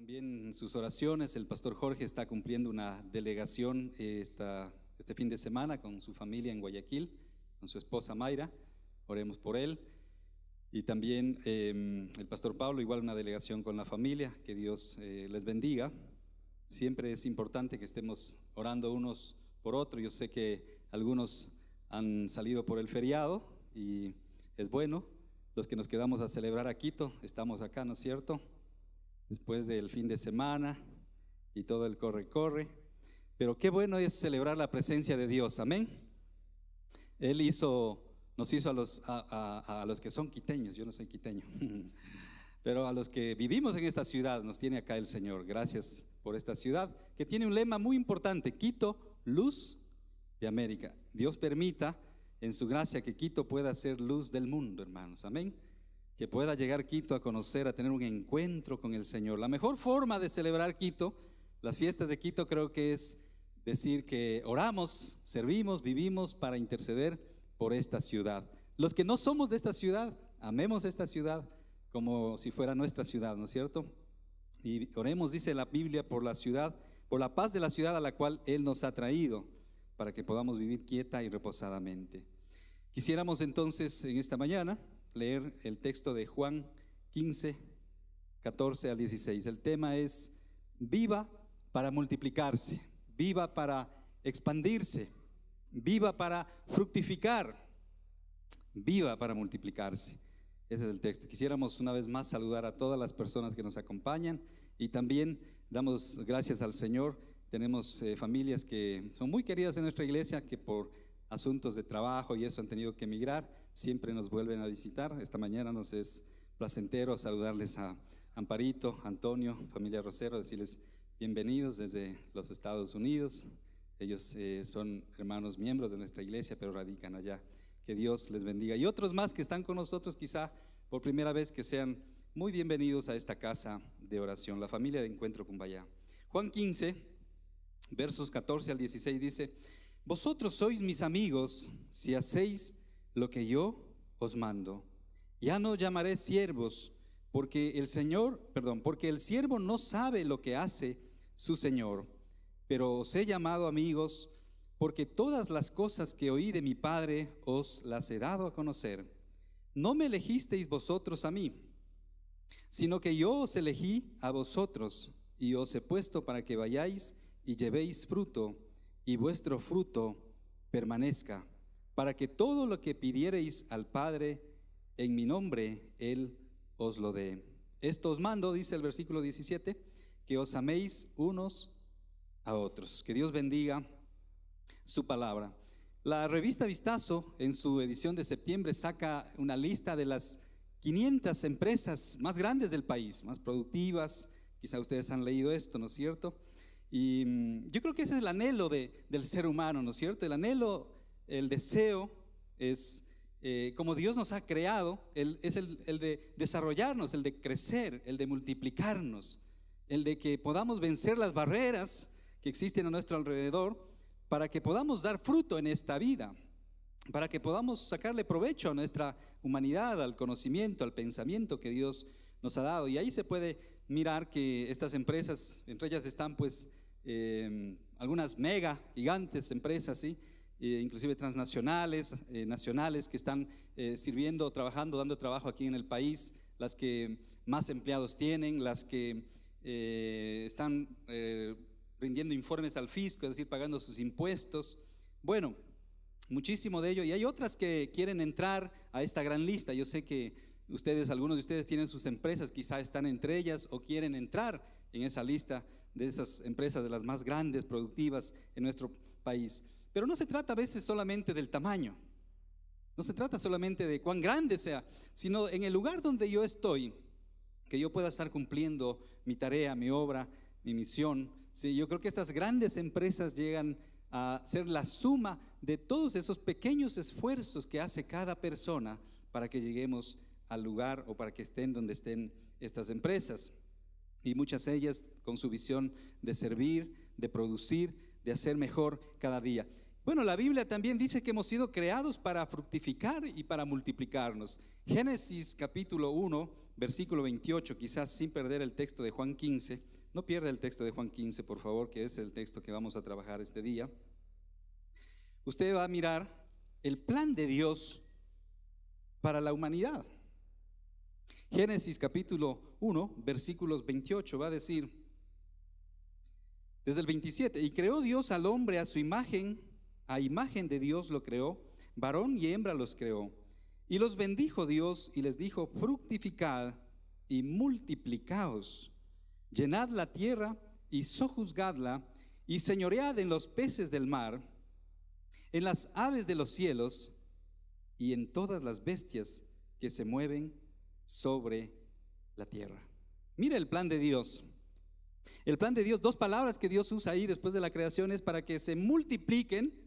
también en sus oraciones. El pastor Jorge está cumpliendo una delegación este fin de semana con su familia en Guayaquil, con su esposa Mayra. Oremos por él. Y también el pastor Pablo, igual una delegación con la familia. Que Dios les bendiga. Siempre es importante que estemos orando unos por otros. Yo sé que algunos han salido por el feriado y es bueno. Los que nos quedamos a celebrar a Quito, estamos acá, ¿no es cierto? Después del fin de semana y todo el corre. Pero qué bueno es celebrar la presencia de Dios, amén. Él nos hizo a los que son quiteños. Yo no soy quiteño, pero a los que vivimos en esta ciudad nos tiene acá el Señor. Gracias por esta ciudad que tiene un lema muy importante: Quito, luz de América. Dios permita en su gracia que Quito pueda ser luz del mundo, hermanos, amén. Que pueda llegar Quito a conocer, a tener un encuentro con el Señor. La mejor forma de celebrar Quito, las fiestas de Quito, creo que es decir que oramos, servimos, vivimos para interceder por esta ciudad. Los que no somos de esta ciudad, amemos esta ciudad como si fuera nuestra ciudad, ¿no es cierto? Y oremos, dice la Biblia, por la ciudad, por la paz de la ciudad a la cual Él nos ha traído, para que podamos vivir quieta y reposadamente. Quisiéramos entonces en esta mañana leer el texto de Juan 15, 14 al 16. El tema es: viva para multiplicarse, viva para expandirse, viva para fructificar, viva para multiplicarse. Ese es el texto. Quisiéramos una vez más saludar a todas las personas que nos acompañan y también damos gracias al Señor. Tenemos familias que son muy queridas en nuestra iglesia, que por asuntos de trabajo y eso han tenido que emigrar, siempre nos vuelven a visitar. Esta mañana nos es placentero saludarles a Amparito, Antonio, familia Rosero, decirles bienvenidos desde los Estados Unidos. Ellos son hermanos miembros de nuestra iglesia, pero radican allá. Que Dios les bendiga. Y otros más que están con nosotros quizá por primera vez, que sean muy bienvenidos a esta casa de oración, la familia de Encuentro Cumbayá. Juan 15, versos 14 al 16 dice: vosotros sois mis amigos si hacéis lo que yo os mando. Ya no llamaré siervos, porque el siervo no sabe lo que hace su señor, pero os he llamado amigos, porque todas las cosas que oí de mi Padre os las he dado a conocer. No me elegisteis vosotros a mí, sino que yo os elegí a vosotros, y os he puesto para que vayáis y llevéis fruto, y vuestro fruto permanezca, para que todo lo que pidiereis al Padre en mi nombre, Él os lo dé. Esto os mando, dice el versículo 17, que os améis unos a otros. Que Dios bendiga su palabra. La revista Vistazo, en su edición de septiembre, saca una lista de las 500 empresas más grandes del país, más productivas. Quizá ustedes han leído esto, ¿no es cierto? Y yo creo que ese es el anhelo del ser humano, ¿no es cierto? El anhelo, el deseo es, como Dios nos ha creado, es el de desarrollarnos, el de crecer, el de multiplicarnos, el de que podamos vencer las barreras que existen a nuestro alrededor, para que podamos dar fruto en esta vida, para que podamos sacarle provecho a nuestra humanidad, al conocimiento, al pensamiento que Dios nos ha dado. Y ahí se puede mirar que estas empresas, entre ellas están pues algunas mega, gigantes empresas, ¿sí? Inclusive transnacionales, nacionales, que están sirviendo, trabajando, dando trabajo aquí en el país, las que más empleados tienen, las que están rindiendo informes al fisco, es decir, pagando sus impuestos. Bueno, muchísimo de ello. Y hay otras que quieren entrar a esta gran lista. Yo sé que algunos de ustedes tienen sus empresas, quizá están entre ellas o quieren entrar en esa lista de esas empresas, de las más grandes, productivas en nuestro país. Pero no se trata a veces solamente del tamaño, no se trata solamente de cuán grande sea, sino en el lugar donde yo estoy, que yo pueda estar cumpliendo mi tarea, mi obra, mi misión. Sí, yo creo que estas grandes empresas llegan a ser la suma de todos esos pequeños esfuerzos que hace cada persona para que lleguemos al lugar o para que estén donde estén estas empresas. Y muchas de ellas con su visión de servir, de producir, de hacer mejor cada día. Bueno, la Biblia también dice que hemos sido creados para fructificar y para multiplicarnos. Génesis capítulo 1, versículo 28, quizás sin perder el texto de Juan 15. No pierda el texto de Juan 15, por favor, que es el texto que vamos a trabajar este día. Usted va a mirar el plan de Dios para la humanidad. Génesis capítulo 1, versículos 28, va a decir, desde el 27, y creó Dios al hombre a su imagen, a imagen de Dios lo creó, varón y hembra los creó. Y los bendijo Dios y les dijo, fructificad y multiplicaos, llenad la tierra y sojuzgadla, y señoread en los peces del mar, en las aves de los cielos y en todas las bestias que se mueven sobre la tierra. Mira el plan de Dios. El plan de Dios, dos palabras que Dios usa ahí después de la creación es para que se multipliquen,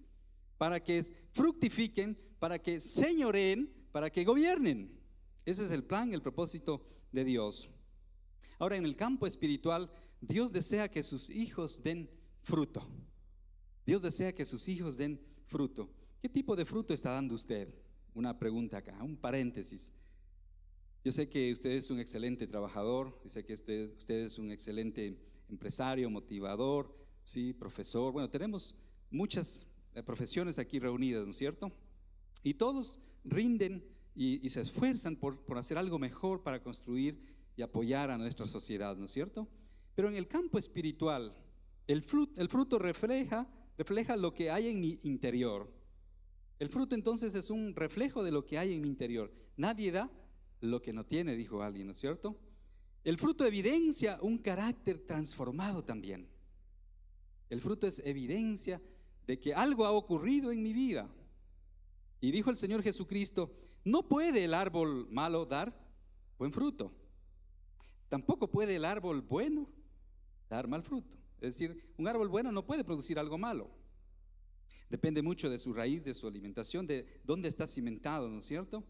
para que fructifiquen, para que señoreen, para que gobiernen. Ese es el plan, el propósito de Dios. Ahora, en el campo espiritual, Dios desea que sus hijos den fruto. Dios desea que sus hijos den fruto. ¿Qué tipo de fruto está dando usted? Una pregunta acá, un paréntesis. Yo sé que usted es un excelente trabajador, yo sé que usted es un excelente empresario, motivador, sí, profesor. Bueno, tenemos muchas profesiones aquí reunidas, ¿no es cierto? Y todos rinden y se esfuerzan por hacer algo mejor para construir y apoyar a nuestra sociedad, ¿no es cierto? Pero en el campo espiritual, el fruto refleja lo que hay en mi interior. El fruto entonces es un reflejo de lo que hay en mi interior. Nadie da lo que no tiene, dijo alguien, ¿no es cierto? El fruto evidencia un carácter transformado también. El fruto es evidencia de que algo ha ocurrido en mi vida. Y dijo el Señor Jesucristo, no puede el árbol malo dar buen fruto. Tampoco puede el árbol bueno dar mal fruto. Es decir, un árbol bueno no puede producir algo malo. Depende mucho de su raíz, de su alimentación, de dónde está cimentado, ¿no es cierto?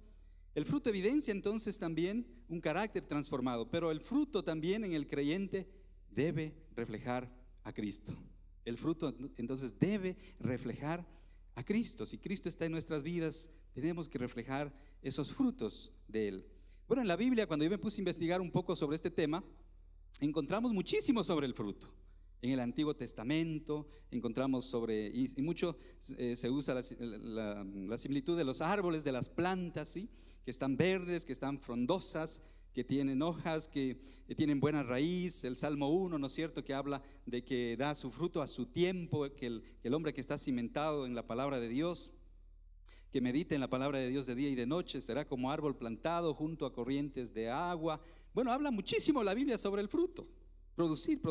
El fruto evidencia entonces también un carácter transformado, pero el fruto también en el creyente debe reflejar a Cristo. El fruto entonces debe reflejar a Cristo. Si Cristo está en nuestras vidas, tenemos que reflejar esos frutos de Él. Bueno, en la Biblia, cuando yo me puse a investigar un poco sobre este tema, encontramos muchísimo sobre el fruto. En el Antiguo Testamento encontramos sobre, y mucho se usa la similitud de los árboles, de las plantas, ¿sí? Que están verdes, que están frondosas, que tienen hojas, que tienen buena raíz. El Salmo 1, ¿no es cierto?, que habla de que da su fruto a su tiempo, que el hombre que está cimentado en la palabra de Dios, que medita en la palabra de Dios de día y de noche, será como árbol plantado junto a corrientes de agua. Bueno, habla muchísimo la Biblia sobre el fruto. Producir,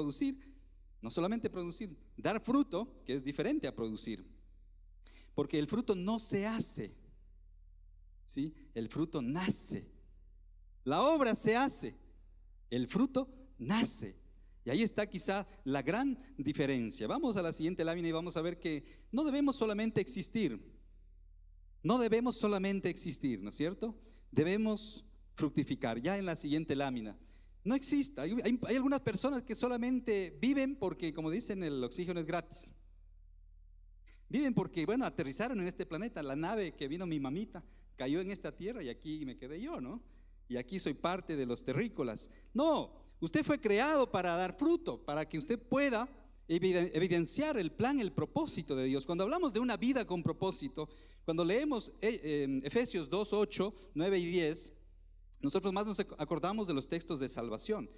no solamente producir, dar fruto, que es diferente a producir. Porque el fruto no se hace, ¿sí? El fruto nace. La obra se hace, el fruto nace. Y ahí está quizá la gran diferencia. Vamos a la siguiente lámina y vamos a ver que no debemos solamente existir. No debemos solamente existir, ¿no es cierto? Debemos fructificar. Ya en la siguiente lámina. No existe. Hay algunas personas que solamente viven porque, como dicen, el oxígeno es gratis. Viven porque, bueno, aterrizaron en este planeta. La nave que vino mi mamita cayó en esta tierra y aquí me quedé yo, ¿no? Y aquí soy parte de los terrícolas. No, usted fue creado para dar fruto, para que usted pueda evidenciar el plan, el propósito de Dios. Cuando hablamos de una vida con propósito, cuando leemos Efesios 2, 8, 9 y 10, nosotros más nos acordamos de los textos de salvación.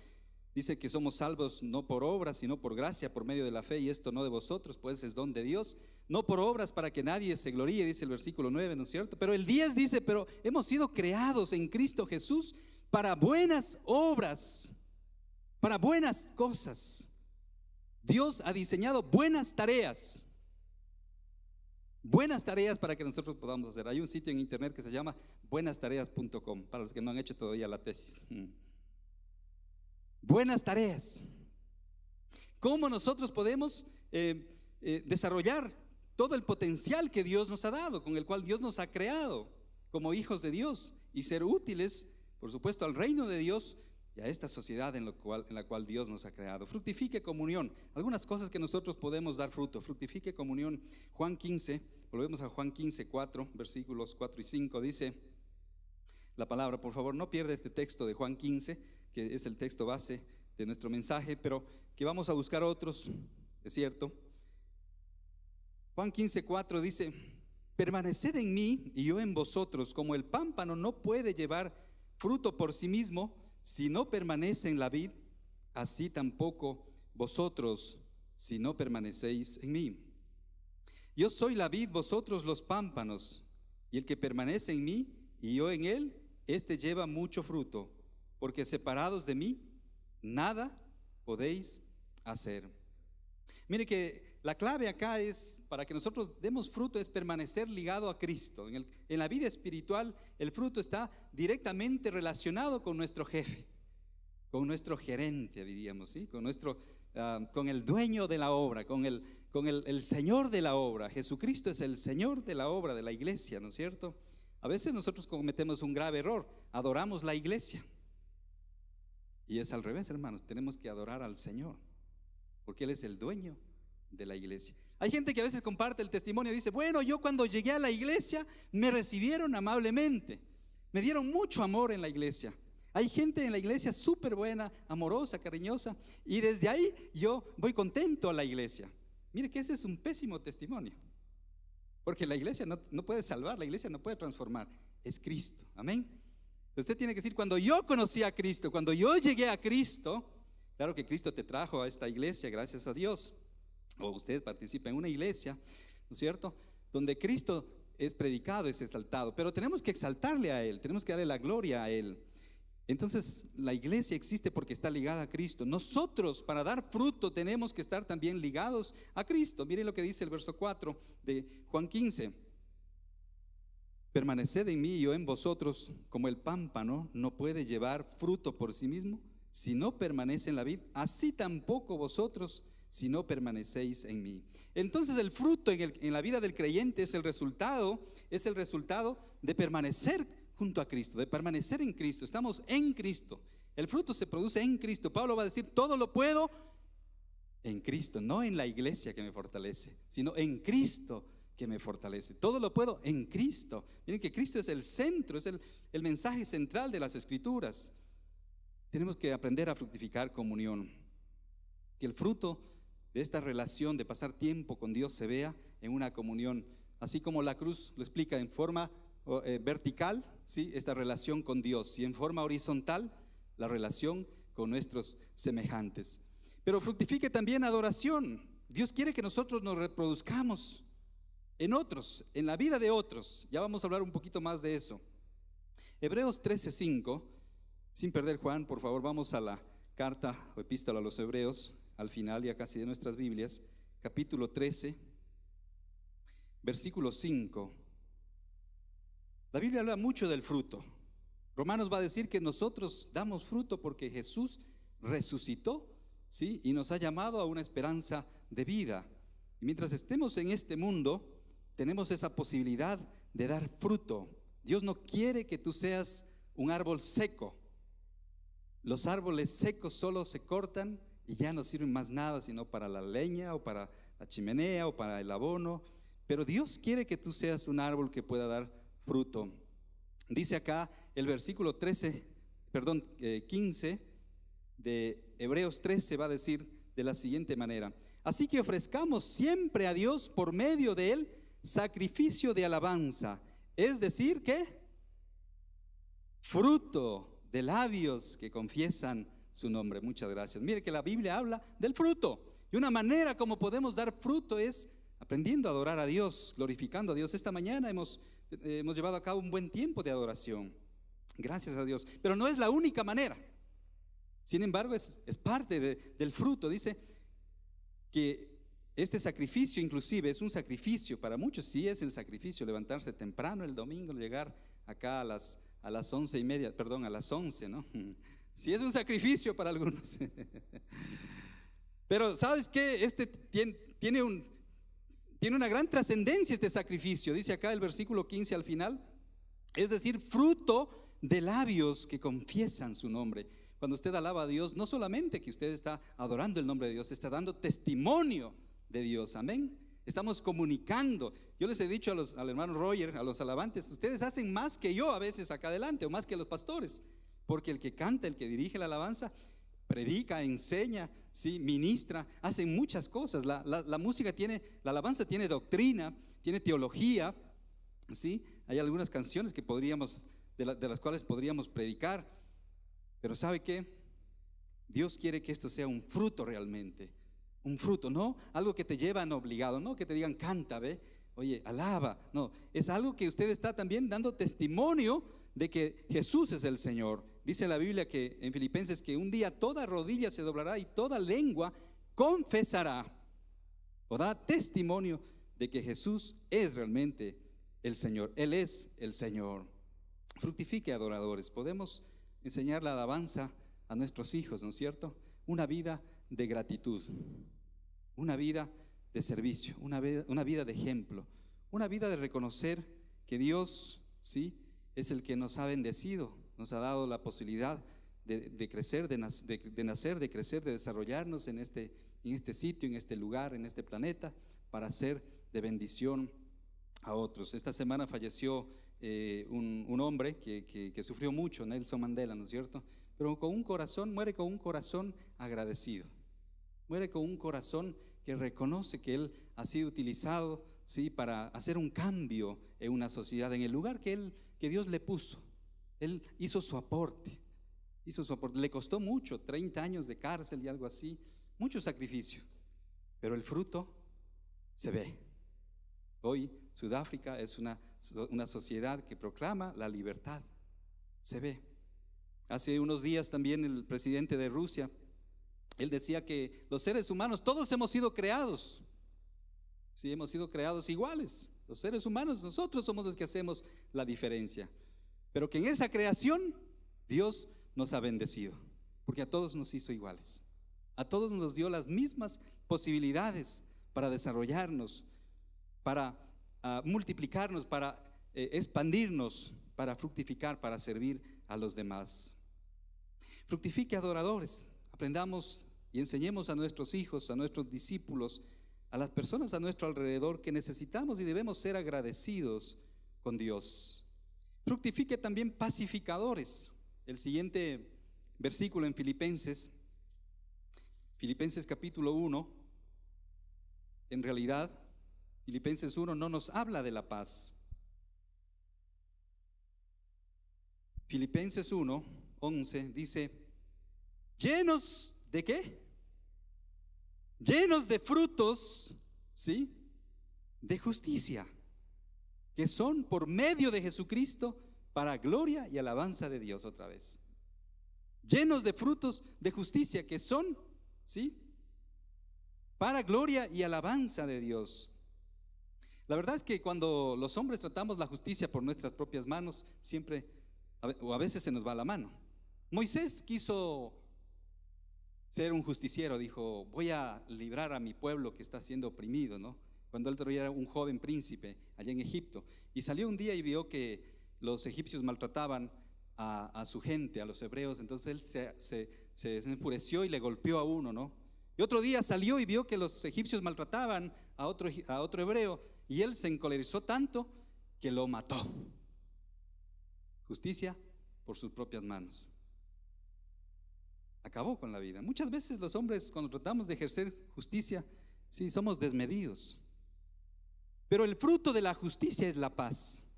Dice que somos salvos no por obras, sino por gracia, por medio de la fe, y esto no de vosotros, pues es don de Dios, no por obras para que nadie se gloríe, dice el versículo 9, ¿no es cierto? Pero el 10 dice, pero hemos sido creados en Cristo Jesús para buenas obras, para buenas cosas. Dios ha diseñado buenas tareas para que nosotros podamos hacer. Hay un sitio en internet que se llama buenastareas.com, para los que no han hecho todavía la tesis. Buenas tareas. ¿Cómo nosotros podemos desarrollar todo el potencial que Dios nos ha dado, con el cual Dios nos ha creado como hijos de Dios, y ser útiles, por supuesto, al reino de Dios y a esta sociedad en la cual Dios nos ha creado. Fructifique comunión. Algunas cosas que nosotros podemos dar fruto. Fructifique comunión. Juan 15, volvemos a Juan 15, 4, versículos 4 y 5, dice la palabra. Por favor, no pierda este texto de Juan 15, que es el texto base de nuestro mensaje, pero que vamos a buscar otros, es cierto. Juan 15, 4 dice: permaneced en mí y yo en vosotros, como el pámpano no puede llevar fruto por sí mismo si no permanece en la vid, así tampoco vosotros si no permanecéis en mí. Yo soy la vid, vosotros los pámpanos, y el que permanece en mí y yo en él, este lleva mucho fruto, porque separados de mí nada podéis hacer. Mire que la clave acá es, para que nosotros demos fruto, es permanecer ligado a Cristo. En la vida espiritual el fruto está directamente relacionado con nuestro jefe, con nuestro gerente, diríamos, ¿sí? Con el dueño de la obra, con el Señor de la obra. Jesucristo es el Señor de la obra de la iglesia, ¿no es cierto? A veces nosotros cometemos un grave error, adoramos la iglesia. Y es al revés, hermanos, tenemos que adorar al Señor, porque Él es el dueño de la iglesia. Hay gente que a veces comparte el testimonio y dice: bueno, yo cuando llegué a la iglesia me recibieron amablemente, me dieron mucho amor en la iglesia. Hay gente en la iglesia súper buena, amorosa, cariñosa, y desde ahí yo voy contento a la iglesia. Mire que ese es un pésimo testimonio, porque la iglesia no puede salvar, la iglesia no puede transformar, es Cristo, amén. Usted tiene que decir: cuando yo conocí a Cristo, cuando yo llegué a Cristo, claro que Cristo te trajo a esta iglesia, gracias a Dios, o usted participa en una iglesia, ¿no es cierto?, donde Cristo es predicado, es exaltado, pero tenemos que exaltarle a Él, tenemos que darle la gloria a Él. Entonces la iglesia existe porque está ligada a Cristo. Nosotros, para dar fruto, tenemos que estar también ligados a Cristo. Miren lo que dice el verso 4 de Juan 15: permaneced en mí y yo en vosotros, como el pámpano no puede llevar fruto por sí mismo si no permanece en la vid, así tampoco vosotros si no permanecéis en mí. Entonces el fruto en la vida del creyente es el resultado de permanecer junto a Cristo, de permanecer en Cristo. Estamos en Cristo. El fruto se produce en Cristo. Pablo va a decir: todo lo puedo en Cristo, no en la iglesia que me fortalece, sino en Cristo que me fortalece. Todo lo puedo en Cristo. Miren que Cristo es el centro, es el mensaje central de las Escrituras. Tenemos que aprender a fructificar comunión, que el fruto de esta relación de pasar tiempo con Dios se vea en una comunión, así como la cruz lo explica, en forma vertical, ¿sí?, esta relación con Dios, y en forma horizontal la relación con nuestros semejantes. Pero fructifique también adoración. Dios quiere que nosotros nos reproduzcamos en otros, en la vida de otros. Ya vamos a hablar un poquito más de eso. Hebreos 13:5, sin perder Juan, por favor, vamos a la carta o epístola a los Hebreos, al final ya casi de nuestras Biblias, capítulo 13, versículo 5. La Biblia habla mucho del fruto. Romanos va a decir que nosotros damos fruto porque Jesús resucitó, ¿sí?, y nos ha llamado a una esperanza de vida. Y mientras estemos en este mundo, tenemos esa posibilidad de dar fruto. Dios no quiere que tú seas un árbol seco. Los árboles secos solo se cortan y ya no sirven más nada, sino para la leña o para la chimenea o para el abono. Pero Dios quiere que tú seas un árbol que pueda dar fruto. Dice acá el versículo 15 de Hebreos 13, va a decir de la siguiente manera: así que ofrezcamos siempre a Dios por medio de él sacrificio de alabanza, es decir, ¿qué? Fruto de labios que confiesan su nombre. Muchas gracias. Mire que la Biblia habla del fruto, y una manera como podemos dar fruto es aprendiendo a adorar a Dios, glorificando a Dios. Esta mañana hemos llevado a cabo un buen tiempo de adoración, gracias a Dios, pero no es la única manera. Sin embargo, es parte del fruto. Dice que este sacrificio inclusive es un sacrificio para muchos. Sí, es el sacrificio levantarse temprano el domingo, llegar acá a las 11:30, perdón, a las 11, ¿no? Sí, es un sacrificio para algunos. Pero ¿sabes qué? Tiene una gran trascendencia este sacrificio. Dice acá el versículo 15 al final, es decir, fruto de labios que confiesan su nombre. Cuando usted alaba a Dios, no solamente que usted está adorando el nombre de Dios, está dando testimonio de Dios, amén. Estamos comunicando. Yo les he dicho al hermano Roger, a los alabantes, ustedes hacen más que yo a veces acá adelante, o más que los pastores, porque el que canta, el que dirige la alabanza, predica, enseña, ¿sí? Ministra, hacen muchas cosas. La música tiene, la alabanza tiene doctrina, tiene teología, ¿sí? Hay algunas canciones que podríamos, de las cuales podríamos predicar, pero ¿sabe qué? Dios quiere que esto sea un fruto realmente, un fruto, no algo que te llevan obligado, no que te digan canta, ve, oye, alaba, no, es algo que usted está también dando testimonio de que Jesús es el Señor. Dice la Biblia que en Filipenses que un día toda rodilla se doblará y toda lengua confesará o da testimonio de que Jesús es realmente el Señor. Él es el Señor. Fructifique, adoradores. Podemos enseñar la alabanza a nuestros hijos, ¿no es cierto? Una vida de gratitud, una vida de servicio, una vida de ejemplo, una vida de reconocer que Dios, ¿sí?, es el que nos ha bendecido, nos ha dado la posibilidad de crecer, de nacer, de crecer, de desarrollarnos en este sitio, en este lugar, en este planeta, para ser de bendición a otros. Esta semana falleció un hombre que sufrió mucho, Nelson Mandela, ¿no es cierto? Pero muere con un corazón agradecido, muere con un corazón que reconoce que él ha sido utilizado, ¿sí?, para hacer un cambio en una sociedad, en el lugar que Dios le puso. Él hizo su aporte, le costó mucho, 30 años de cárcel y algo así, mucho sacrificio, pero el fruto se ve. Hoy Sudáfrica es una sociedad que proclama la libertad, se ve. Hace unos días también el presidente de Rusia, él decía que los seres humanos, todos hemos sido creados, sí, hemos sido creados iguales. Los seres humanos, nosotros somos los que hacemos la diferencia, pero que en esa creación Dios nos ha bendecido, porque a todos nos hizo iguales, a todos nos dio las mismas posibilidades para desarrollarnos, para multiplicarnos, para expandirnos, para fructificar, para servir a los demás. Fructifique, adoradores. Aprendamos y enseñemos a nuestros hijos, a nuestros discípulos, a las personas a nuestro alrededor que necesitamos y debemos ser agradecidos con Dios. Fructifique también, pacificadores. El siguiente versículo en Filipenses capítulo 1, en realidad Filipenses 1 no nos habla de la paz. Filipenses 1:11 dice: llenos de ¿qué? Llenos de frutos, ¿sí?, de justicia, que son por medio de Jesucristo para gloria y alabanza de Dios. Otra vez, llenos de frutos de justicia, que son, ¿sí?, para gloria y alabanza de Dios. La verdad es que cuando los hombres tratamos la justicia por nuestras propias manos, siempre o a veces se nos va la mano. Moisés quiso ser un justiciero, dijo: voy a librar a mi pueblo que está siendo oprimido, ¿no? Cuando él todavía era un joven príncipe allá en Egipto, y salió un día y vio que los egipcios maltrataban a su gente, a los hebreos. Entonces él se enfureció y le golpeó a uno, ¿no? Y otro día salió y vio que los egipcios maltrataban a otro hebreo, y él se encolerizó tanto que lo mató. Justicia por sus propias manos. Acabó con la vida. Muchas veces los hombres, cuando tratamos de ejercer justicia, sí, somos desmedidos. Pero el fruto de la justicia es la paz.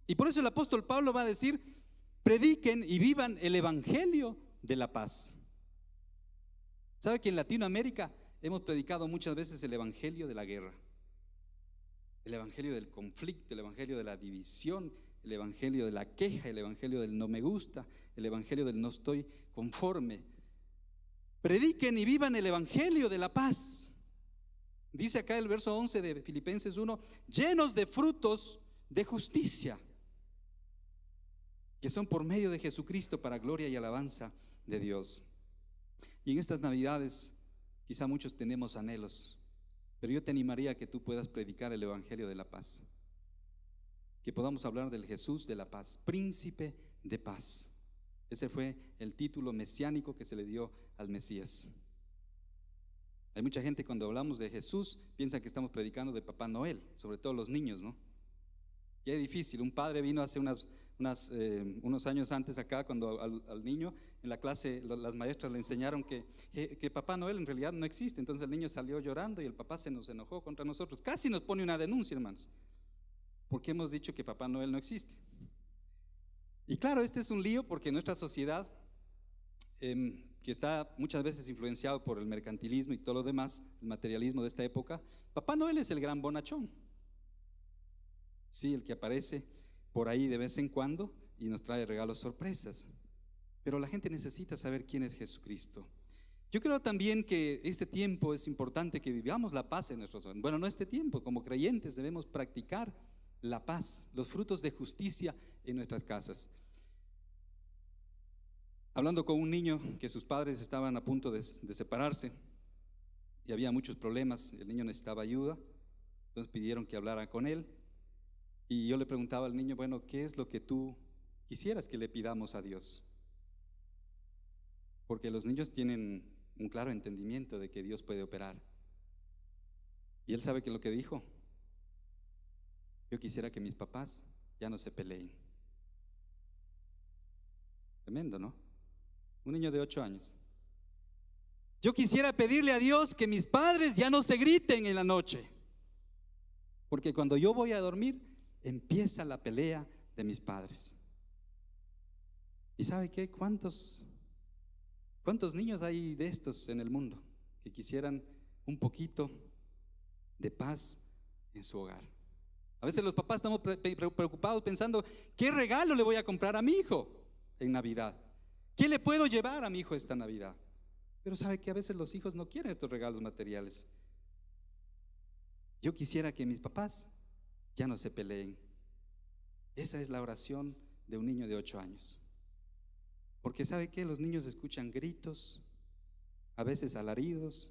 Y por eso el apóstol Pablo va a decir: prediquen y vivan el evangelio de la paz. ¿Sabe que en Latinoamérica hemos predicado muchas veces el evangelio de la guerra, el evangelio del conflicto, el evangelio de la división, el evangelio de la queja, el evangelio del no me gusta, el evangelio del no estoy conforme? Prediquen y vivan el evangelio de la paz. Dice acá el verso 11 de Filipenses 1: llenos de frutos de justicia, que son por medio de Jesucristo para gloria y alabanza de Dios. Y en estas Navidades quizá muchos tenemos anhelos, pero yo te animaría a que tú puedas predicar el evangelio de la paz, que podamos hablar del Jesús de la paz, príncipe de paz. Ese fue el título mesiánico que se le dio al Mesías. Hay mucha gente cuando hablamos de Jesús piensa que estamos predicando de Papá Noel, sobre todo los niños, ¿no? Qué difícil. Un padre vino hace unos años antes acá, cuando al niño en la clase las maestras le enseñaron que Papá Noel en realidad no existe. Entonces el niño salió llorando y el papá se nos enojó contra nosotros. Casi nos pone una denuncia, hermanos, porque hemos dicho que Papá Noel no existe. Y claro, este es un lío porque nuestra sociedad, que está muchas veces influenciado por el mercantilismo y todo lo demás, el materialismo de esta época, Papá Noel es el gran bonachón. Sí, el que aparece por ahí de vez en cuando y nos trae regalos sorpresas. Pero la gente necesita saber quién es Jesucristo. Yo creo también que este tiempo es importante que vivamos la paz en nuestros hogares. Bueno, no este tiempo, como creyentes debemos practicar la paz, los frutos de justicia en nuestras casas. Hablando con un niño que sus padres estaban a punto de separarse y había muchos problemas, el niño necesitaba ayuda, entonces pidieron que hablara con él. Y yo le preguntaba al niño, bueno, ¿qué es lo que tú quisieras que le pidamos a Dios? Porque los niños tienen un claro entendimiento de que Dios puede operar. Y él sabe que lo que dijo: yo quisiera que mis papás ya no se peleen. Tremendo, ¿no? Un niño de 8 años. Yo quisiera pedirle a Dios que mis padres ya no se griten en la noche, porque cuando yo voy a dormir empieza la pelea de mis padres. ¿Y sabe qué? ¿Cuántos niños hay de estos en el mundo que quisieran un poquito de paz en su hogar? A veces los papás estamos preocupados pensando, ¿qué regalo le voy a comprar a mi hijo en Navidad? ¿Qué le puedo llevar a mi hijo esta Navidad? Pero sabe que a veces los hijos no quieren estos regalos materiales. Yo quisiera que mis papás ya no se peleen. Esa es la oración de un niño de 8 años. Porque ¿sabe qué? Los niños escuchan gritos, a veces alaridos,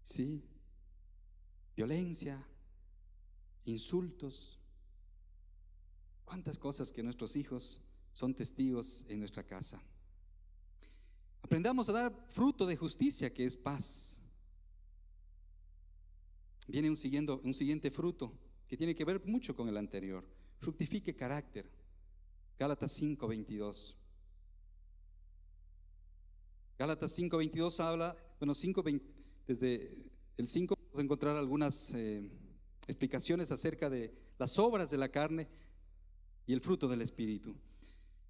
sí, violencia, insultos. Cuántas cosas que nuestros hijos son testigos en nuestra casa. Aprendamos a dar fruto de justicia, que es paz. Viene un siguiente fruto que tiene que ver mucho con el anterior. Fructifique carácter. Gálatas 5:22. Gálatas 5:22 habla, bueno, desde el 5 vamos a encontrar algunas explicaciones acerca de las obras de la carne y el fruto del Espíritu.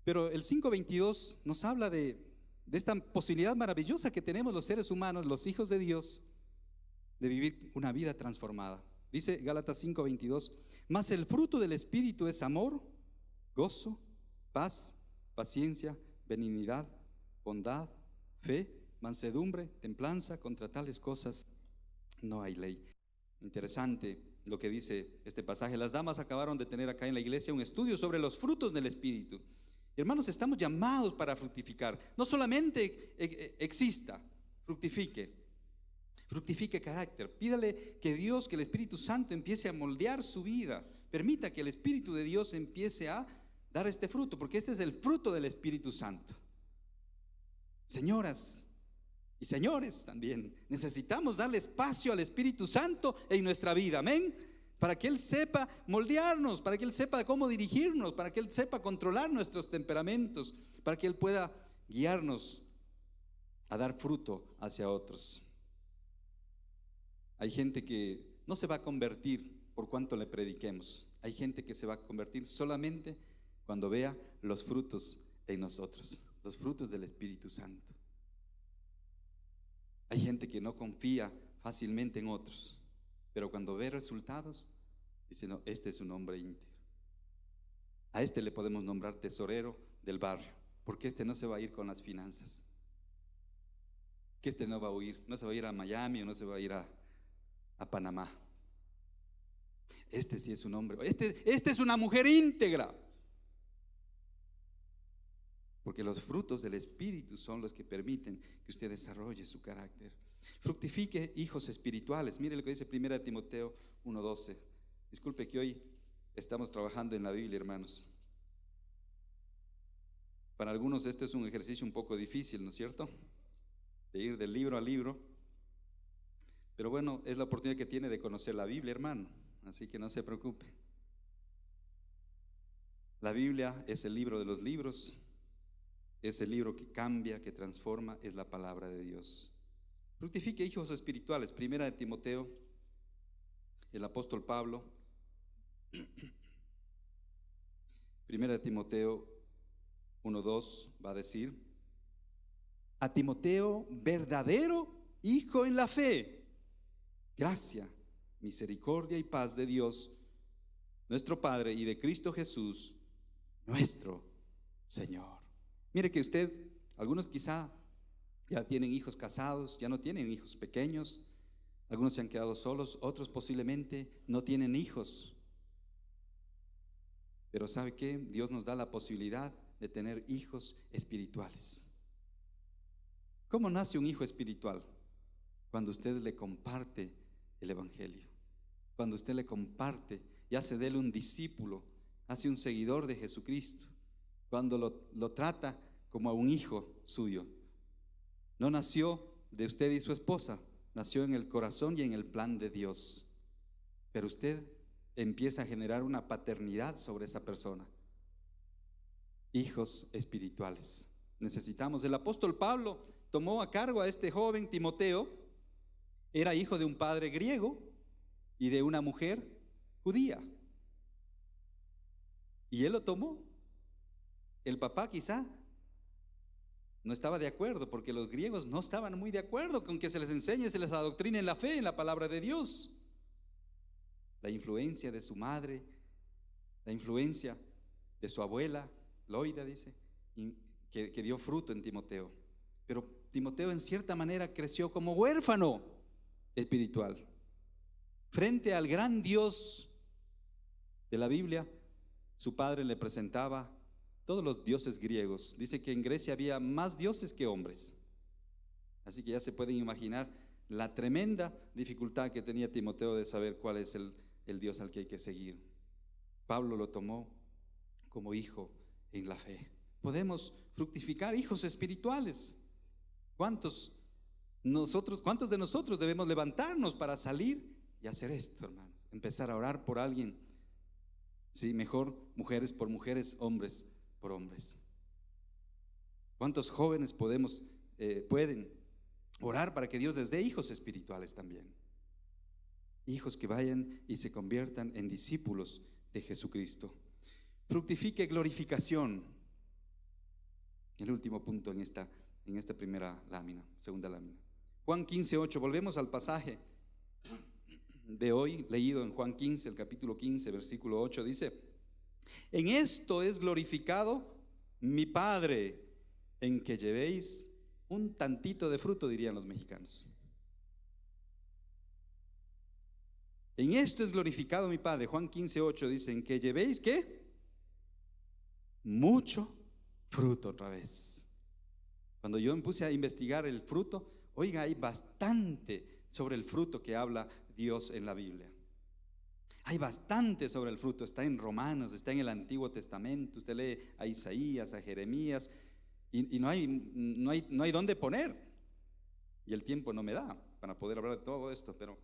Pero el 5:22 nos habla de esta posibilidad maravillosa que tenemos los seres humanos, los hijos de Dios, de vivir una vida transformada. Dice Gálatas 5:22, mas el fruto del Espíritu es amor, gozo, paz, paciencia, benignidad, bondad, fe, mansedumbre, templanza. Contra tales cosas no hay ley. Interesante lo que dice este pasaje. Las damas acabaron de tener acá en la iglesia un estudio sobre los frutos del Espíritu. Hermanos, estamos llamados para fructificar. No solamente exista, fructifique carácter. Pídale que Dios, que el Espíritu Santo empiece a moldear su vida. Permita que el Espíritu de Dios empiece a dar este fruto, porque este es el fruto del Espíritu Santo. Señoras y señores, también necesitamos darle espacio al Espíritu Santo en nuestra vida, amén, para que Él sepa moldearnos, para que Él sepa cómo dirigirnos, para que Él sepa controlar nuestros temperamentos, para que Él pueda guiarnos a dar fruto hacia otros. Hay gente que no se va a convertir por cuanto le prediquemos. Hay gente que se va a convertir solamente cuando vea los frutos en nosotros, los frutos del Espíritu Santo. Hay gente que no confía fácilmente en otros, pero cuando ve resultados, dice, no, este es un hombre íntegro. A este le podemos nombrar tesorero del barrio, porque este no se va a ir con las finanzas. Que este no va a huir, no se va a ir a Miami o no se va a ir a Panamá. Este sí es un hombre, este es una mujer íntegra. Porque los frutos del Espíritu son los que permiten que usted desarrolle su carácter. Fructifique hijos espirituales. Mire lo que dice 1 Timoteo 1:12. Disculpe que hoy estamos trabajando en la Biblia, hermanos. Para algunos este es un ejercicio un poco difícil, ¿no es cierto? De ir del libro al libro. Pero bueno, es la oportunidad que tiene de conocer la Biblia, hermano. Así que no se preocupe. La Biblia es el libro de los libros. Es el libro que cambia, que transforma, es la palabra de Dios. Fructifique, hijos espirituales. Primera de Timoteo, el apóstol Pablo. Primera de Timoteo 1:2 va a decir: a Timoteo, verdadero hijo en la fe, gracia, misericordia y paz de Dios nuestro Padre y de Cristo Jesús nuestro Señor. Mire que usted, algunos quizá ya tienen hijos casados, ya no tienen hijos pequeños, algunos se han quedado solos, otros posiblemente no tienen hijos. Pero ¿sabe qué? Dios nos da la posibilidad de tener hijos espirituales. ¿Cómo nace un hijo espiritual? Cuando usted le comparte el evangelio, cuando usted le comparte y hace de él un discípulo, hace un seguidor de Jesucristo, cuando lo trata como a un hijo suyo. No nació de usted y su esposa, nació en el corazón y en el plan de Dios. Pero usted empieza a generar una paternidad sobre esa persona. Hijos espirituales. Necesitamos. El apóstol Pablo tomó a cargo a este joven Timoteo. Era hijo de un padre griego y de una mujer judía. Y él lo tomó. El papá quizá no estaba de acuerdo, porque los griegos no estaban muy de acuerdo con que se les enseñe, se les adoctrine en la fe, en la palabra de Dios. La influencia de su madre, la influencia de su abuela, Loida dice, que dio fruto en Timoteo. Pero Timoteo en cierta manera creció como huérfano espiritual. Frente al gran Dios de la Biblia, su padre le presentaba todos los dioses griegos. Dice que en Grecia había más dioses que hombres. Así que ya se pueden imaginar la tremenda dificultad que tenía Timoteo de saber cuál es el Dios al que hay que seguir. Pablo lo tomó como hijo en la fe. Podemos fructificar hijos espirituales. ¿Cuántos de nosotros debemos levantarnos para salir y hacer esto, hermanos? Empezar a orar por alguien. Sí, mejor mujeres por mujeres, hombres por hombres. ¿Cuántos jóvenes pueden orar para que Dios les dé hijos espirituales también? Hijos que vayan y se conviertan en discípulos de Jesucristo. Fructifique glorificación. El último punto en esta primera lámina, segunda lámina. Juan 15:8, volvemos al pasaje de hoy, leído en Juan 15, el capítulo 15, versículo 8, dice: en esto es glorificado mi Padre, en que llevéis un tantito de fruto, dirían los mexicanos. En esto es glorificado mi Padre. Juan 15:8 dice: en que llevéis, ¿qué? Mucho fruto. Otra vez, cuando yo me puse a investigar el fruto, oiga, hay bastante sobre el fruto que habla Dios en la Biblia. Hay bastante sobre el fruto. Está en Romanos, está en el Antiguo Testamento. Usted lee a Isaías, a Jeremías, y no hay dónde poner. Y el tiempo no me da para poder hablar de todo esto, pero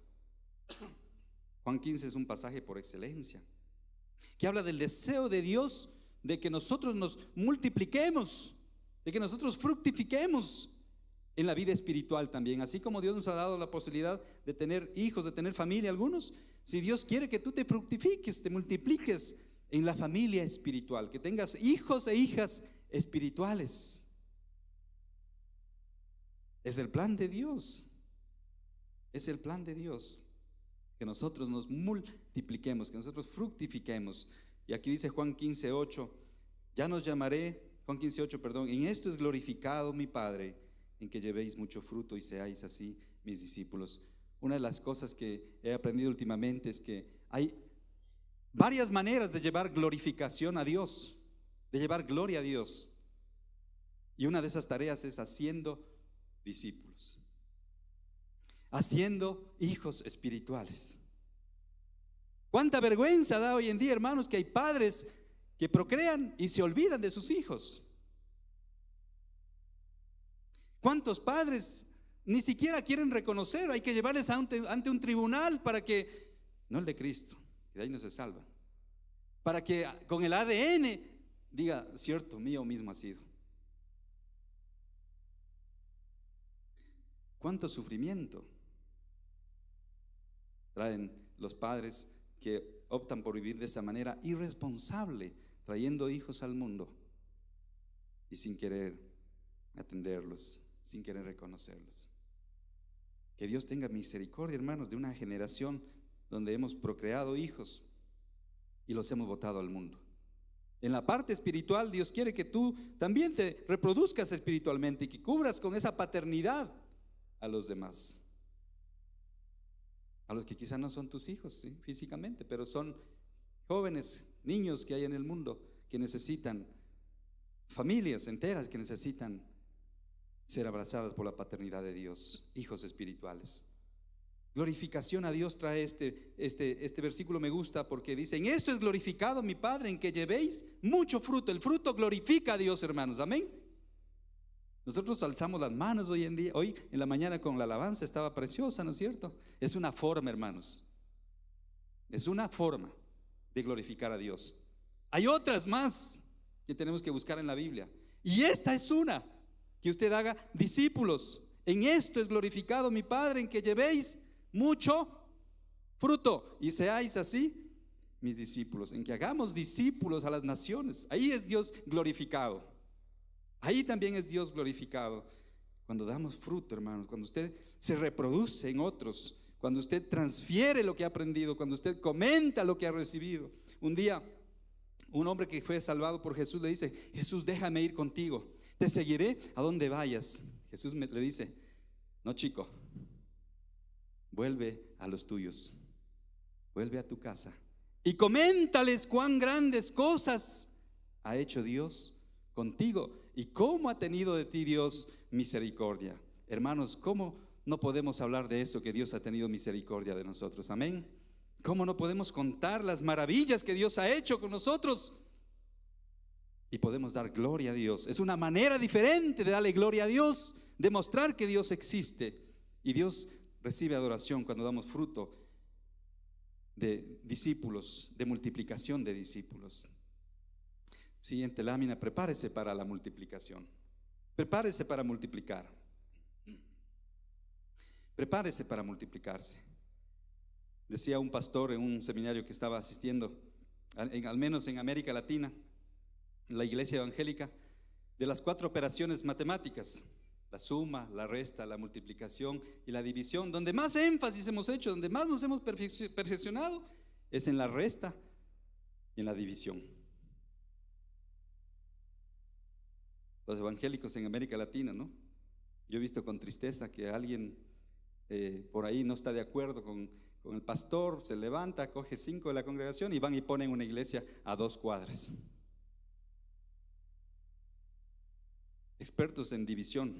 Juan 15 es un pasaje por excelencia, que habla del deseo de Dios de que nosotros nos multipliquemos, de que nosotros fructifiquemos en la vida espiritual también. Así como Dios nos ha dado la posibilidad de tener hijos, de tener familia algunos, si Dios quiere que tú te fructifiques, te multipliques en la familia espiritual, que tengas hijos e hijas espirituales. Es el plan de Dios. Es el plan de Dios que nosotros nos multipliquemos, que nosotros fructifiquemos. Y aquí dice Juan 15:8, ya nos llamaré, Juan 15:8, perdón, en esto es glorificado mi Padre, en que llevéis mucho fruto y seáis así mis discípulos. Una de las cosas que he aprendido últimamente es que hay varias maneras de llevar glorificación a Dios, de llevar gloria a Dios. Y una de esas tareas es haciendo discípulos, haciendo hijos espirituales. Cuánta vergüenza da hoy en día, hermanos, que hay padres que procrean y se olvidan de sus hijos. ¿Cuántos padres ni siquiera quieren reconocer? Hay que llevarles ante un tribunal para que, no el de Cristo, que de ahí no se salva, para que con el ADN diga, cierto, mío mismo ha sido. ¿Cuánto sufrimiento traen los padres que optan por vivir de esa manera irresponsable, trayendo hijos al mundo y sin querer atenderlos, sin querer reconocerlos? Que Dios tenga misericordia, hermanos, de una generación donde hemos procreado hijos y los hemos botado al mundo. En la parte espiritual, Dios quiere que tú también te reproduzcas espiritualmente y que cubras con esa paternidad a los demás, a los que quizás no son tus hijos, ¿sí?, físicamente, pero son jóvenes, niños que hay en el mundo que necesitan, familias enteras que necesitan ser abrazadas por la paternidad de Dios, hijos espirituales. Glorificación a Dios trae este versículo, me gusta porque dice: en esto es glorificado mi Padre, en que llevéis mucho fruto. El fruto glorifica a Dios, hermanos, amén. Nosotros alzamos las manos hoy en día, hoy en la mañana con la alabanza estaba preciosa, ¿no es cierto? Es una forma, hermanos, es una forma de glorificar a Dios. Hay otras más que tenemos que buscar en la Biblia, y esta es una: que usted haga discípulos. En esto es glorificado mi Padre, en que llevéis mucho fruto y seáis así mis discípulos. En que hagamos discípulos a las naciones. Ahí es Dios glorificado. Ahí también es Dios glorificado. Cuando damos fruto, hermanos, cuando usted se reproduce en otros, cuando usted transfiere lo que ha aprendido, cuando usted comenta lo que ha recibido. Un día, un hombre que fue salvado por Jesús le dice: Jesús, déjame ir contigo, te seguiré a donde vayas. Jesús le dice: no, chico, vuelve a los tuyos, vuelve a tu casa y coméntales cuán grandes cosas ha hecho Dios contigo y cómo ha tenido de ti Dios misericordia. Hermanos, ¿cómo no podemos hablar de eso, que Dios ha tenido misericordia de nosotros? Amén. ¿Cómo no podemos contar las maravillas que Dios ha hecho con nosotros? Y podemos dar gloria a Dios. Es una manera diferente de darle gloria a Dios, demostrar que Dios existe. Y Dios recibe adoración cuando damos fruto de discípulos, de multiplicación de discípulos. Siguiente lámina: prepárese para la multiplicación. Prepárese para multiplicar. Prepárese para multiplicarse. Decía un pastor en un seminario que estaba asistiendo, al menos en América Latina, la iglesia evangélica, de las 4 operaciones matemáticas: la suma, la resta, la multiplicación y la división, donde más énfasis hemos hecho, donde más nos hemos perfeccionado, es en la resta y en la división. Los evangélicos en América Latina, ¿no? Yo he visto con tristeza que alguien por ahí no está de acuerdo con el pastor, se levanta, coge 5 de la congregación y van y ponen una iglesia a 2 cuadras. Expertos en división,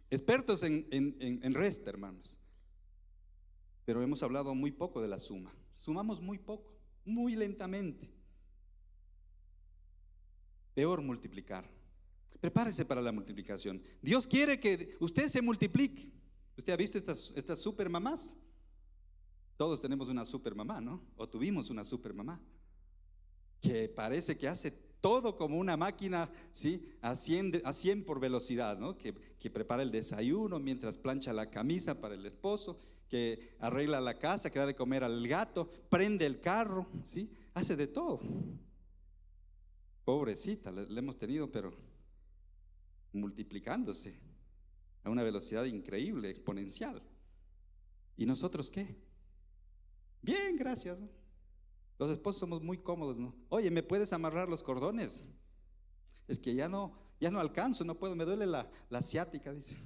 expertos en resta, hermanos. Pero hemos hablado muy poco de la suma. Sumamos muy poco, muy lentamente. Peor multiplicar. Prepárese para la multiplicación. Dios quiere que usted se multiplique. ¿Usted ha visto estas super mamás? Todos tenemos una super mamá, ¿no? O tuvimos una super mamá que parece que hace todo como una máquina, ¿sí? a 100 por velocidad, ¿no? Que prepara el desayuno mientras plancha la camisa para el esposo, que arregla la casa, que da de comer al gato, prende el carro, ¿sí? Hace de todo. Pobrecita, le hemos tenido, pero multiplicándose a una velocidad increíble, exponencial. ¿Y nosotros qué? Bien, gracias, ¿no? Los esposos somos muy cómodos, ¿no? Oye, ¿me puedes amarrar los cordones? Es que ya no alcanzo, no puedo, me duele la ciática, dice.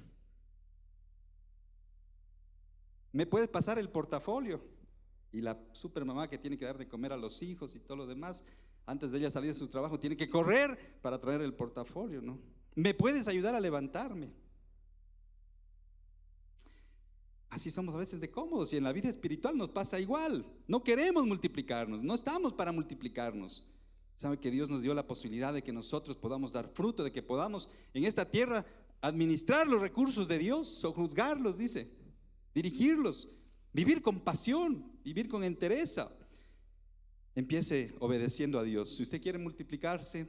¿Me puedes pasar el portafolio? Y la supermamá que tiene que dar de comer a los hijos y todo lo demás, antes de ella salir de su trabajo, tiene que correr para traer el portafolio, ¿no? ¿Me puedes ayudar a levantarme? Así somos a veces de cómodos, y en la vida espiritual nos pasa igual. No queremos multiplicarnos, no estamos para multiplicarnos. Sabe que Dios nos dio la posibilidad de que nosotros podamos dar fruto, de que podamos en esta tierra administrar los recursos de Dios, o juzgarlos, dice, dirigirlos, vivir con pasión, vivir con entereza. Empiece obedeciendo a Dios. Si usted quiere multiplicarse,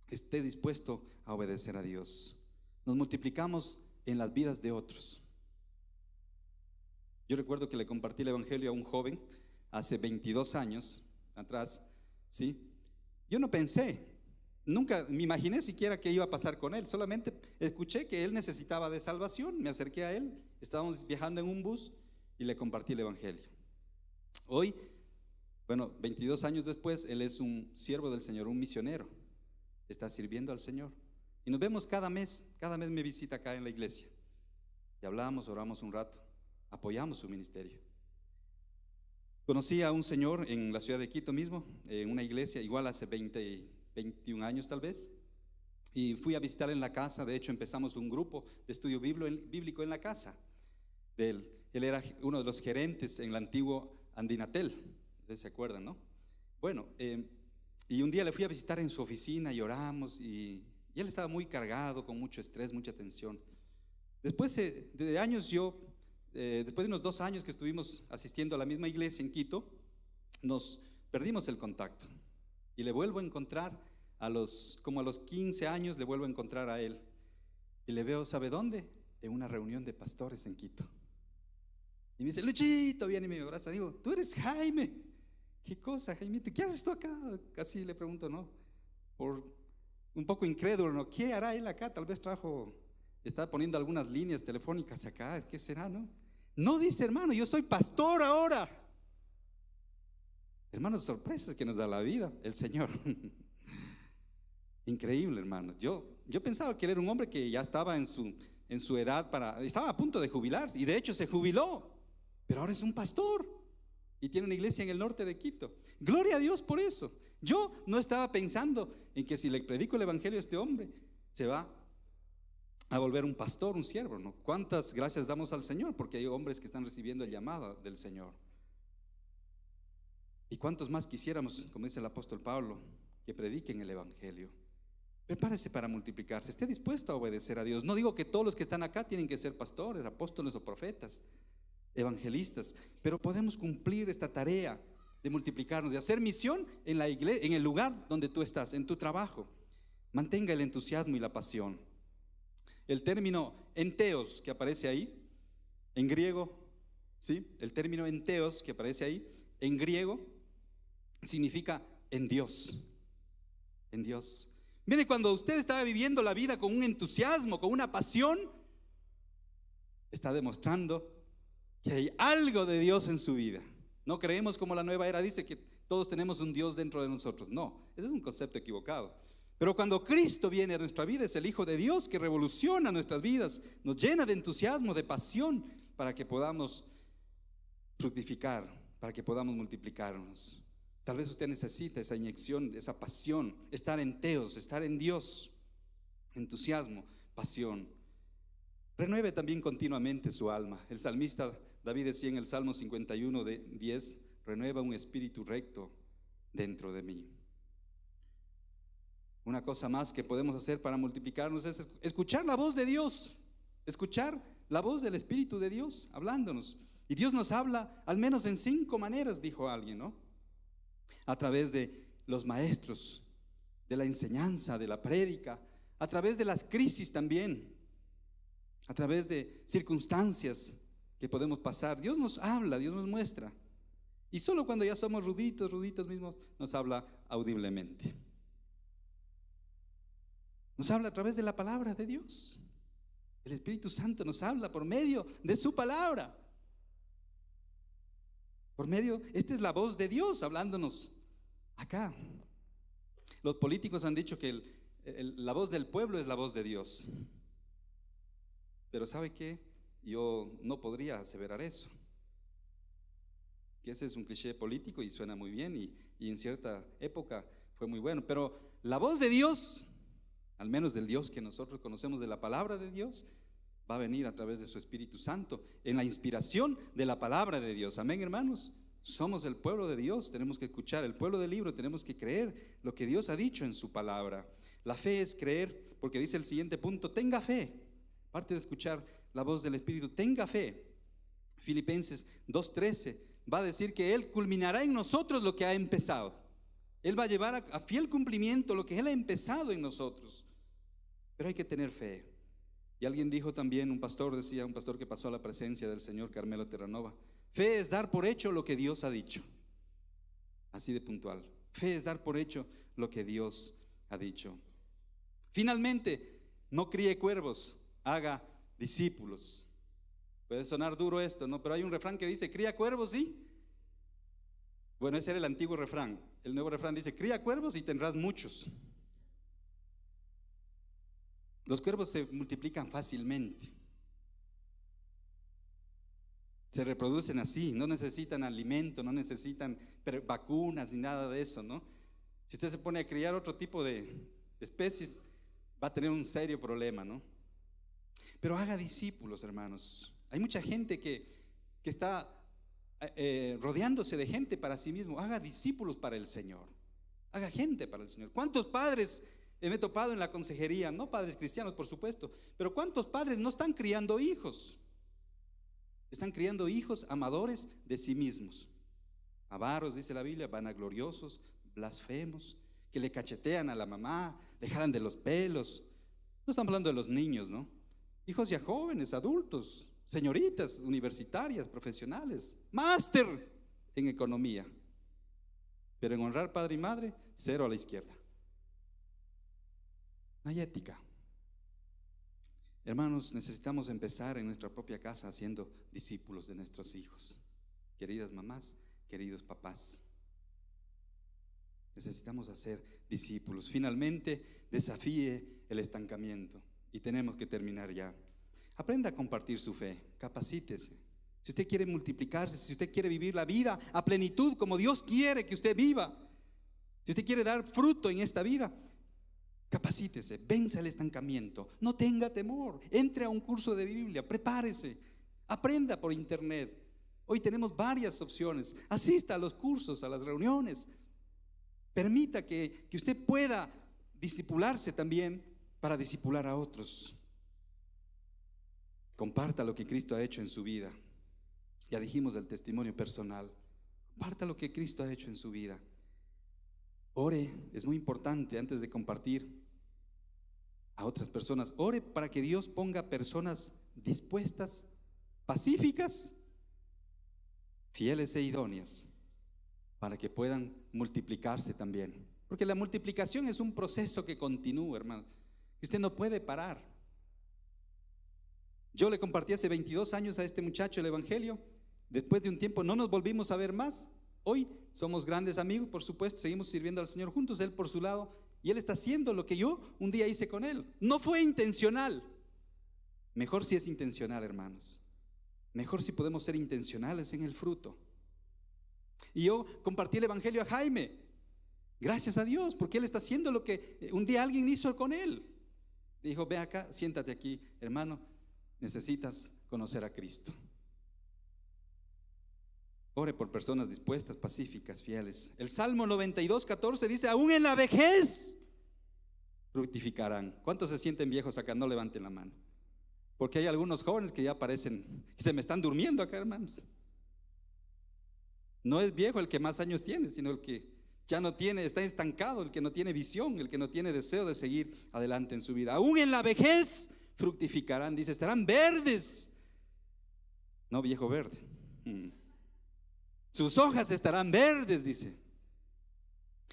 esté dispuesto a obedecer a Dios. Nos multiplicamos en las vidas de otros. Yo recuerdo que le compartí el evangelio a un joven hace 22 años atrás, ¿sí? Yo no pensé, nunca me imaginé siquiera qué iba a pasar con él. Solamente escuché que él necesitaba de salvación. Me acerqué a él, estábamos viajando en un bus y le compartí el evangelio. Hoy, 22 años después, él es un siervo del Señor, un misionero. Está sirviendo al Señor. Y nos vemos cada mes me visita acá en la iglesia. Y hablamos, oramos un rato, apoyamos su ministerio. Conocí a un señor en la ciudad de Quito mismo, en una iglesia, igual hace 21 años tal vez. Y fui a visitar en la casa. De hecho, empezamos un grupo de estudio bíblico en la casa de él. Él era uno de los gerentes en el antiguo Andinatel. Ustedes se acuerdan, ¿no? Bueno, y un día le fui a visitar en su oficina y oramos, y él estaba muy cargado, con mucho estrés, mucha tensión. Después de años, después de unos 2 años que estuvimos asistiendo a la misma iglesia en Quito, nos perdimos el contacto. Y le vuelvo a encontrar como a los 15 años, le vuelvo a encontrar a él. Y le veo, ¿sabe dónde? En una reunión de pastores en Quito. Y me dice, Luchito, viene y me abraza. Digo, tú eres Jaime. ¿Qué cosa, Jaimito? ¿Qué haces tú acá? Así le pregunto, ¿no? Por un poco incrédulo, ¿no? ¿Qué hará él acá? Tal vez está poniendo algunas líneas telefónicas acá. ¿Qué será, no? No, dice, hermano, yo soy pastor ahora. Hermanos, sorpresas que nos da la vida, el Señor. Increíble, hermanos. Yo pensaba que él era un hombre que ya estaba en su edad, estaba a punto de jubilarse, y de hecho se jubiló, pero ahora es un pastor y tiene una iglesia en el norte de Quito. Gloria a Dios por eso. Yo no estaba pensando en que si le predico el evangelio a este hombre, se va a volver un pastor, un siervo, ¿no? ¿Cuántas gracias damos al Señor? Porque hay hombres que están recibiendo el llamado del Señor. ¿Y cuántos más quisiéramos, como dice el apóstol Pablo, que prediquen el evangelio? Prepárese para multiplicarse, esté dispuesto a obedecer a Dios. No digo que todos los que están acá tienen que ser pastores, apóstoles o profetas, evangelistas, pero podemos cumplir esta tarea de multiplicarnos, de hacer misión en la iglesia, en el lugar donde tú estás, en tu trabajo. Mantenga el entusiasmo y la pasión. El término enteos que aparece ahí, en griego, ¿sí? El término enteos que aparece ahí, en griego, significa en Dios. En Dios. Mire, cuando usted está viviendo la vida con un entusiasmo, con una pasión, está demostrando que hay algo de Dios en su vida. No creemos, como la nueva era dice, que todos tenemos un Dios dentro de nosotros. No, ese es un concepto equivocado. Pero cuando Cristo viene a nuestra vida, es el Hijo de Dios que revoluciona nuestras vidas, nos llena de entusiasmo, de pasión, para que podamos fructificar, para que podamos multiplicarnos. Tal vez usted necesita esa inyección, esa pasión, estar en teos, estar en Dios. Entusiasmo, pasión. Renueve también continuamente su alma. El salmista David decía en el Salmo 51:10, renueva un espíritu recto dentro de mí. Una cosa más que podemos hacer para multiplicarnos es escuchar la voz de Dios, escuchar la voz del Espíritu de Dios hablándonos. Y Dios nos habla al menos en 5 maneras, dijo alguien, ¿no? A través de los maestros, de la enseñanza, de la prédica, a través de las crisis también, a través de circunstancias que podemos pasar. Dios nos habla, Dios nos muestra. Y solo cuando ya somos ruditos mismos, nos habla audiblemente. Nos habla a través de la palabra de Dios. El Espíritu Santo nos habla por medio de su palabra. Esta es la voz de Dios hablándonos acá. Los políticos han dicho que la voz del pueblo es la voz de Dios. Pero ¿sabe qué? Yo no podría aseverar eso. Que ese es un cliché político y suena muy bien y en cierta época fue muy bueno. Pero la voz de Dios, al menos del Dios que nosotros conocemos, de la palabra de Dios, va a venir a través de su Espíritu Santo, en la inspiración de la palabra de Dios. Amén, hermanos. Somos el pueblo de Dios, tenemos que escuchar el pueblo del libro, tenemos que creer lo que Dios ha dicho en su palabra. La fe es creer, porque dice el siguiente punto, tenga fe. aparte de escuchar la voz del Espíritu, tenga fe. Filipenses 2:13 va a decir que Él culminará en nosotros lo que ha empezado. Él va a llevar a fiel cumplimiento lo que Él ha empezado en nosotros. Pero hay que tener fe. Y alguien dijo también, un pastor que pasó a la presencia del Señor, Carmelo Terranova: fe es dar por hecho lo que Dios ha dicho. Así de puntual. Fe es dar por hecho lo que Dios ha dicho. Finalmente, no críe cuervos, haga discípulos. Puede sonar duro esto, ¿no? Pero hay un refrán que dice: cría cuervos y... Bueno, ese era el antiguo refrán. El nuevo refrán dice: cría cuervos y tendrás muchos. Los cuervos se multiplican fácilmente. Se reproducen así, no necesitan alimento, no necesitan vacunas ni nada de eso, ¿no? Si usted se pone a criar otro tipo de especies, va a tener un serio problema, ¿no? Pero haga discípulos, hermanos. Hay mucha gente que está rodeándose de gente para sí mismo. Haga discípulos para el Señor. Haga gente para el Señor. ¿Cuántos padres me he topado en la consejería? No padres cristianos, por supuesto, pero ¿cuántos padres no están criando hijos? Están criando hijos amadores de sí mismos, avaros, dice la Biblia, vanagloriosos, blasfemos, que le cachetean a la mamá, le jalan de los pelos. No estamos hablando de los niños, ¿no? Hijos ya jóvenes, adultos, señoritas universitarias, profesionales, máster en economía. Pero en honrar padre y madre, cero a la izquierda. No hay ética. Hermanos, necesitamos empezar en nuestra propia casa haciendo discípulos de nuestros hijos. Queridas mamás, queridos papás, necesitamos hacer discípulos. Finalmente, desafíe el estancamiento. Y tenemos que terminar ya. Aprenda a compartir su fe, capacítese. Si usted quiere multiplicarse, si usted quiere vivir la vida a plenitud como Dios quiere que usted viva, si usted quiere dar fruto en esta vida, capacítese, venza el estancamiento, no tenga temor, entre a un curso de Biblia, prepárese, aprenda por internet. Hoy tenemos varias opciones, asista a los cursos, a las reuniones. Permita que usted pueda discipularse también para discipular a otros. Comparta lo que Cristo ha hecho en su vida. Ya dijimos del testimonio personal. Comparta lo que Cristo ha hecho en su vida. Ore, es muy importante antes de compartir a otras personas. Ore para que Dios ponga personas dispuestas, pacíficas, fieles e idóneas, para que puedan multiplicarse también. Porque la multiplicación es un proceso que continúa, hermano, que usted no puede parar. Yo le compartí hace 22 años a este muchacho el evangelio. Después de un tiempo no nos volvimos a ver más. Hoy somos grandes amigos, por supuesto, seguimos sirviendo al Señor juntos, Él por su lado, y Él está haciendo lo que yo un día hice con Él. No fue intencional. Mejor si es intencional, hermanos. Mejor si podemos ser intencionales en el fruto. Y yo compartí el evangelio a Jaime, gracias a Dios, porque Él está haciendo lo que un día alguien hizo con él. Dijo: ve acá, siéntate aquí, hermano, necesitas conocer a Cristo. Ore por personas dispuestas, pacíficas, fieles. El Salmo 92:14 dice: aún en la vejez fructificarán. ¿Cuántos se sienten viejos acá? No levanten la mano, porque hay algunos jóvenes que ya parecen, que se me están durmiendo acá, hermanos. No es viejo el que más años tiene, sino el que ya no tiene, está estancado, el que no tiene visión, el que no tiene deseo de seguir adelante en su vida. Aún en la vejez fructificarán, dice, estarán verdes. No viejo verde. Sus hojas estarán verdes, dice.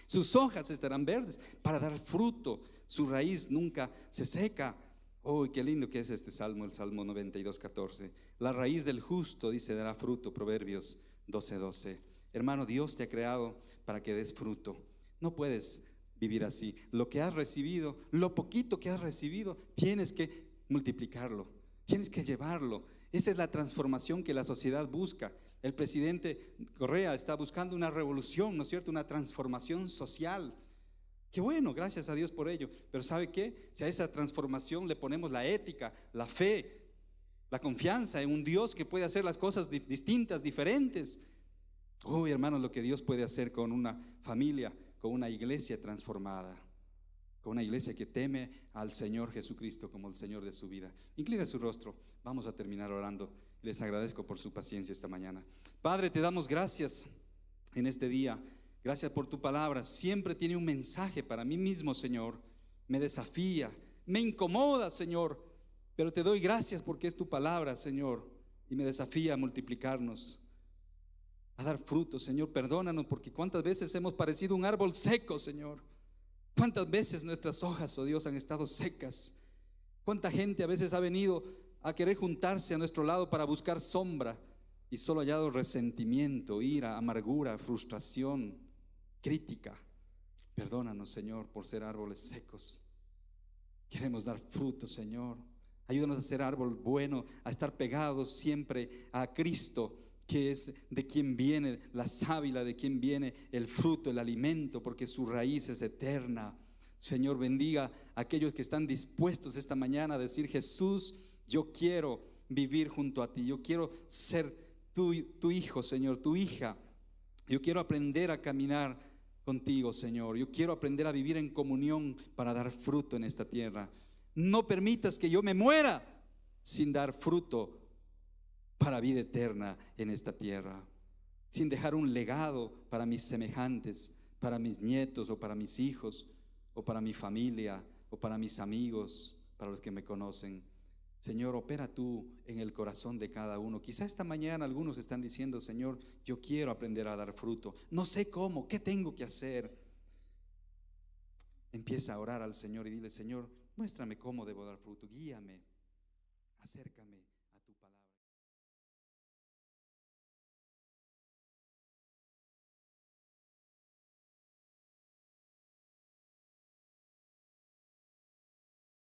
Sus hojas estarán verdes para dar fruto. Su raíz nunca se seca. Oh, qué lindo que es este salmo, el Salmo 92:14. La raíz del justo, dice, dará fruto. Proverbios 12:12. Hermano, Dios te ha creado para que des fruto. No puedes vivir así. Lo que has recibido, lo poquito que has recibido, tienes que multiplicarlo, tienes que llevarlo. Esa es la transformación que la sociedad busca. El presidente Correa está buscando una revolución, ¿no es cierto? Una transformación social. Qué bueno, gracias a Dios por ello. Pero ¿sabe qué? Si a esa transformación le ponemos la ética, la fe, la confianza en un Dios que puede hacer las cosas distintas, diferentes. Oh, hermanos, lo que Dios puede hacer con una familia, con una iglesia transformada. con una iglesia que teme al Señor Jesucristo como el Señor de su vida. Inclina su rostro, vamos a terminar orando. Les agradezco por su paciencia esta mañana. Padre, te damos gracias en este día. Gracias por tu palabra. Siempre tiene un mensaje para mí mismo, Señor. Me desafía, me incomoda, Señor, pero te doy gracias porque es tu palabra, Señor, y me desafía a multiplicarnos, a dar frutos. Señor, perdónanos porque cuántas veces hemos parecido un árbol seco, Señor. Cuántas veces nuestras hojas, oh Dios, han estado secas. Cuánta gente a veces ha venido a querer juntarse a nuestro lado para buscar sombra y solo ha hallado resentimiento, ira, amargura, frustración, crítica. Perdónanos, Señor, por ser árboles secos. Queremos dar fruto, Señor. Ayúdanos a ser árbol bueno, a estar pegados siempre a Cristo, que es de quien viene la sábila, de quien viene el fruto, el alimento, porque su raíz es eterna. Señor, bendiga a aquellos que están dispuestos esta mañana a decir: Jesús, yo quiero vivir junto a ti, yo quiero ser tu hijo, Señor, tu hija. Yo quiero aprender a caminar contigo, Señor. Yo quiero aprender a vivir en comunión para dar fruto en esta tierra. No permitas que yo me muera sin dar fruto para vida eterna en esta tierra, sin dejar un legado para mis semejantes, para mis nietos o para mis hijos o para mi familia o para mis amigos, para los que me conocen. Señor, opera tú en el corazón de cada uno. Quizá esta mañana algunos están diciendo: Señor, yo quiero aprender a dar fruto, no sé cómo, ¿qué tengo que hacer? Empieza a orar al Señor y dile: Señor, muéstrame cómo debo dar fruto, guíame, acércame.